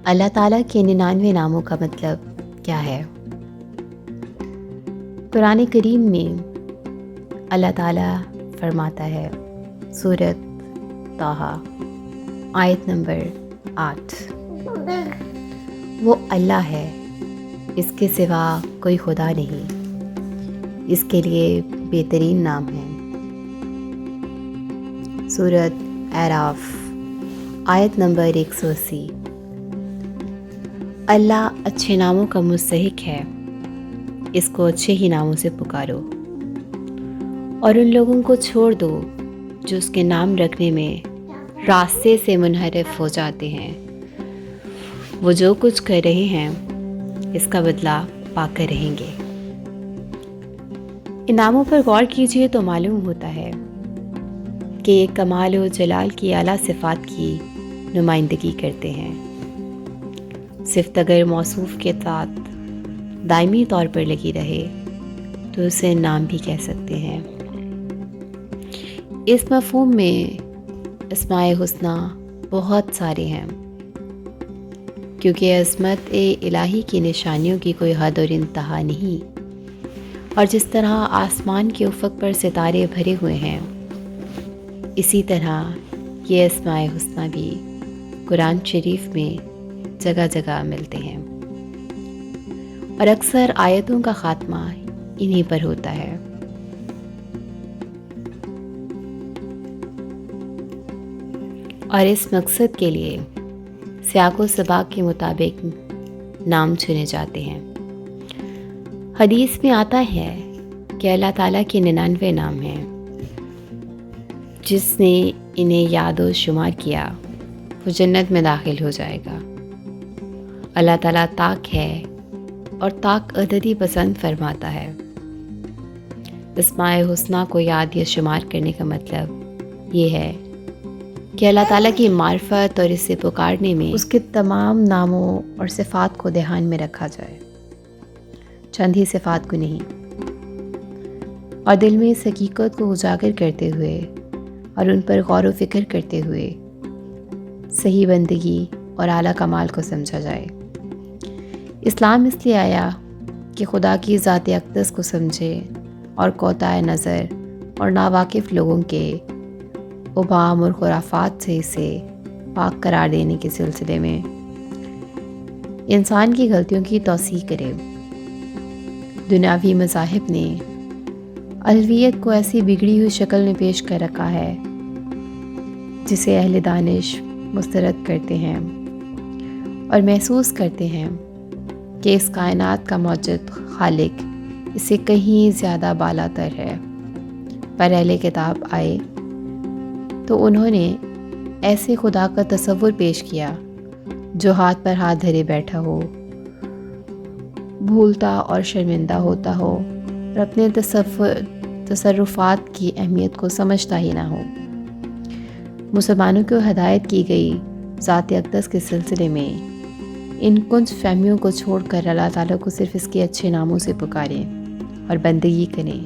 اللہ تعالیٰ کے 99 ناموں کا مطلب کیا ہے؟ قرآن کریم میں اللہ تعالیٰ فرماتا ہے، سورۃ طٰہٰ آیت نمبر 8، وہ اللہ ہے، اس کے سوا کوئی خدا نہیں، اس کے لیے بہترین نام ہے۔ سورۃ اعراف آیت نمبر 180، اللہ اچھے ناموں کا مستحق ہے، اس کو اچھے ہی ناموں سے پکارو، اور ان لوگوں کو چھوڑ دو جو اس کے نام رکھنے میں راستے سے منحرف ہو جاتے ہیں۔ وہ جو کچھ کر رہے ہیں اس کا بدلہ پا کر رہیں گے۔ ان ناموں پر غور کیجئے تو معلوم ہوتا ہے کہ یہ کمال و جلال کی اعلیٰ صفات کی نمائندگی کرتے ہیں۔ صفت اگر موصوف کے ساتھ دائمی طور پر لگی رہے تو اسے نام بھی کہہ سکتے ہیں۔ اس مفہوم میں اسماء حسنی بہت سارے ہیں، کیونکہ عظمت الہی کی نشانیوں کی کوئی حد اور انتہا نہیں، اور جس طرح آسمان کے افق پر ستارے بھرے ہوئے ہیں، اسی طرح یہ اسماء حسنی بھی قرآن شریف میں جگہ جگہ ملتے ہیں، اور اکثر آیتوں کا خاتمہ انہی پر ہوتا ہے۔ اور اس مقصد کے لیے سیاق و سباق کے مطابق نام چنے جاتے ہیں۔ حدیث میں آتا ہے کہ اللہ تعالیٰ کے 99 نام ہیں، جس نے انہیں یاد و شمار کیا وہ جنت میں داخل ہو جائے گا۔ اللہ تعالیٰ طاق ہے اور طاق عددی پسند فرماتا ہے۔ اسماء حسنی کو یاد یا شمار کرنے کا مطلب یہ ہے کہ اللہ تعالیٰ کی معرفت اور اسے پکارنے میں اس کے تمام ناموں اور صفات کو دھیان میں رکھا جائے، چند ہی صفات کو نہیں، اور دل میں اس حقیقت کو اجاگر کرتے ہوئے اور ان پر غور و فکر کرتے ہوئے صحیح بندگی اور اعلیٰ کمال کو سمجھا جائے۔ اسلام اس لیے آیا کہ خدا کی ذات اقدس کو سمجھے اور کوتاہ نظر اور ناواقف لوگوں کے اوہام اور خرافات سے اسے پاک قرار دینے کے سلسلے میں انسان کی غلطیوں کی توسیع کرے۔ دنیاوی مذاہب نے الوہیت کو ایسی بگڑی ہوئی شکل میں پیش کر رکھا ہے جسے اہل دانش مسترد کرتے ہیں اور محسوس کرتے ہیں کہ اس کائنات کا موجد خالق اس سے کہیں زیادہ بالا تر ہے۔ پر اہل کتاب آئے تو انہوں نے ایسے خدا کا تصور پیش کیا جو ہاتھ پر ہاتھ دھرے بیٹھا ہو، بھولتا اور شرمندہ ہوتا ہو، اور اپنے تصرفات کی اہمیت کو سمجھتا ہی نہ ہو۔ مسلمانوں کو ہدایت کی گئی ذات اقدس کے سلسلے میں ان کنج فہمیوں کو چھوڑ کر اللہ تعالیٰ کو صرف اس کے اچھے ناموں سے پکاریں اور بندگی کریں۔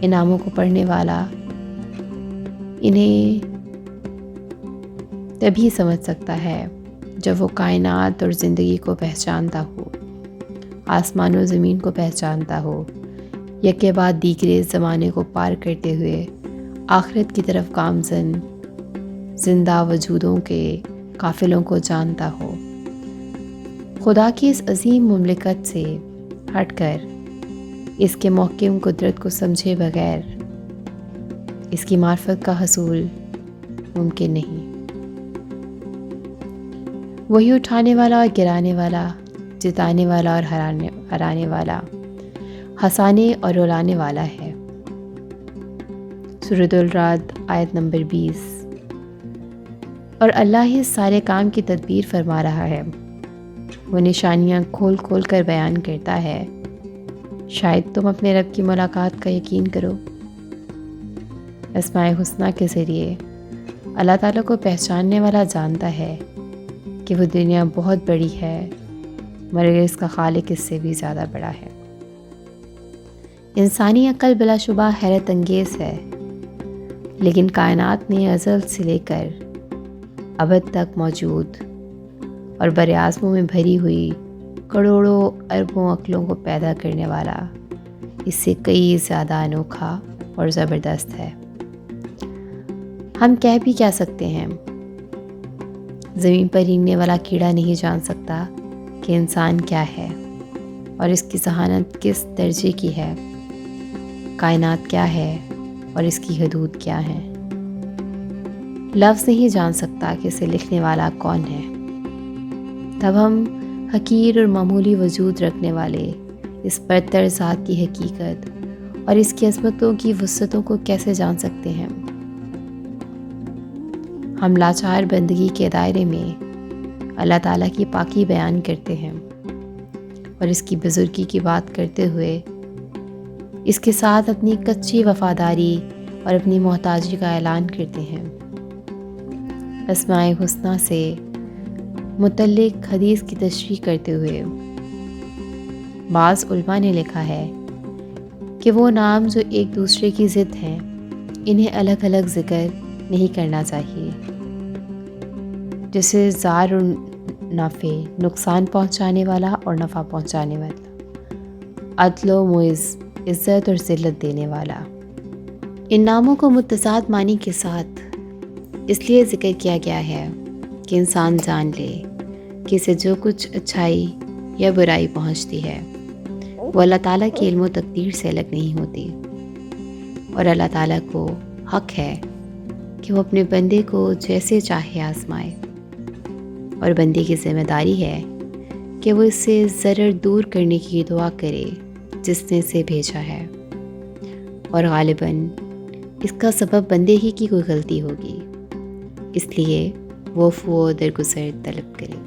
ان ناموں کو پڑھنے والا انہیں تبھی سمجھ سکتا ہے جب وہ کائنات اور زندگی کو پہچانتا ہو، آسمان و زمین کو پہچانتا ہو، یکے بعد دیگرے زمانے کو پار کرتے ہوئے آخرت کی طرف گامزن زندہ وجودوں کے قافلوں کو جانتا ہو، خدا کی اس عظیم مملکت سے ہٹ کر اس کے محکم قدرت کو سمجھے بغیر اس کی معرفت کا حصول ممکن نہیں۔ وہی اٹھانے والا اور گرانے والا، جتانے والا اور ہرانے والا، ہنسانے اور رلانے والا ہے۔ سورۃ الرعد آیت نمبر 20۔ اور اللہ ہی سارے کام کی تدبیر فرما رہا ہے، وہ نشانیاں کھول کھول کر بیان کرتا ہے، شاید تم اپنے رب کی ملاقات کا یقین کرو۔ اسماء حسنی کے ذریعے اللہ تعالیٰ کو پہچاننے والا جانتا ہے کہ وہ دنیا بہت بڑی ہے، مگر اس کا خالق اس سے بھی زیادہ بڑا ہے۔ انسانی عقل بلا شبہ حیرت انگیز ہے، لیکن کائنات میں ازل سے لے کر ابد تک موجود اور براعظموں میں بھری ہوئی کروڑوں اربوں عقلوں کو پیدا کرنے والا اس سے کئی زیادہ انوکھا اور زبردست ہے۔ ہم کہہ بھی کیا سکتے ہیں؟ زمین پر رینگنے والا کیڑا نہیں جان سکتا کہ انسان کیا ہے اور اس کی ذہانت کس درجے کی ہے، کائنات کیا ہے اور اس کی حدود کیا ہیں۔ لفظ نہیں جان سکتا کہ اسے لکھنے والا کون ہے۔ تب ہم حقیر اور معمولی وجود رکھنے والے اس برتر ذات کی حقیقت اور اس کی عظمتوں کی وسعتوں کو کیسے جان سکتے ہیں؟ ہم لاچار بندگی کے دائرے میں اللہ تعالیٰ کی پاکی بیان کرتے ہیں اور اس کی بزرگی کی بات کرتے ہوئے اس کے ساتھ اپنی کچی وفاداری اور اپنی محتاجی کا اعلان کرتے ہیں۔ اسماء حسنیٰ سے متعلق حدیث کی تشریح کرتے ہوئے بعض علماء نے لکھا ہے کہ وہ نام جو ایک دوسرے کی ضد ہیں انہیں الگ الگ ذکر نہیں کرنا چاہیے، جیسے ضار اور نافع، نقصان پہنچانے والا اور نفع پہنچانے والا، عدل و معز، عزت اور ذلت دینے والا۔ ان ناموں کو متضاد معنی کے ساتھ اس لیے ذکر کیا گیا ہے کہ انسان جان لے کہ اسے جو کچھ اچھائی یا برائی پہنچتی ہے وہ اللہ تعالیٰ کی علم و تقدیر سے الگ نہیں ہوتی، اور اللہ تعالیٰ کو حق ہے کہ وہ اپنے بندے کو جیسے چاہے آزمائے، اور بندے کی ذمہ داری ہے کہ وہ اس سے ضرر دور کرنے کی دعا کرے جس نے اسے بھیجا ہے، اور غالباً اس کا سبب بندے ہی کی کوئی غلطی ہوگی، اس لیے وہ عفو و درگزر طلب کرے۔